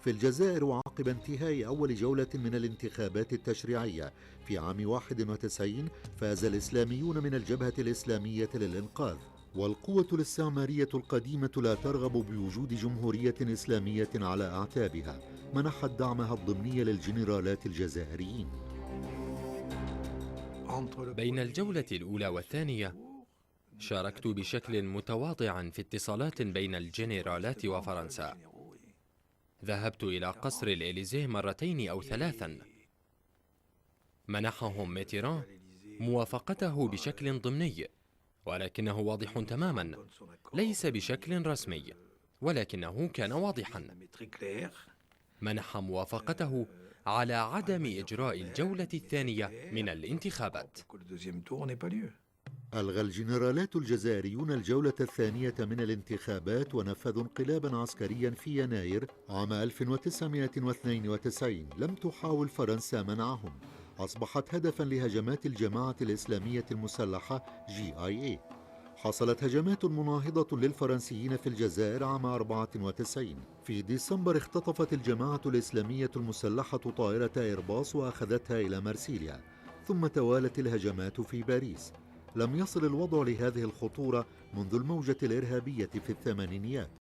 في الجزائر، وعقب انتهاء أول جولة من الانتخابات التشريعية في عام 91، فاز الإسلاميون من الجبهة الإسلامية للإنقاذ. والقوة الاستعمارية القديمة لا ترغب بوجود جمهورية إسلامية على أعتابها، منحت دعمها الضمني للجنرالات الجزائريين. بين الجولة الأولى والثانية شاركت بشكل متواضع في اتصالات بين الجنرالات وفرنسا. ذهبت إلى قصر الإليزيه مرتين أو ثلاثا. منحهم ميتيران موافقته بشكل ضمني، ولكنه واضح تماما، ليس بشكل رسمي، ولكنه كان واضحا. منح موافقته على عدم إجراء الجولة الثانية من الانتخابات. ألغى الجنرالات الجزائريون الجولة الثانية من الانتخابات ونفذوا انقلابا عسكريا في يناير عام 1992. لم تحاول فرنسا منعهم. أصبحت هدفا لهجمات الجماعة الإسلامية المسلحة GIA. حصلت هجمات مناهضة للفرنسيين في الجزائر عام 94. في ديسمبر اختطفت الجماعة الإسلامية المسلحة طائرة إيرباص وأخذتها إلى مرسيليا، ثم توالت الهجمات في باريس. لم يصل الوضع لهذه الخطورة منذ الموجة الإرهابية في الثمانينيات.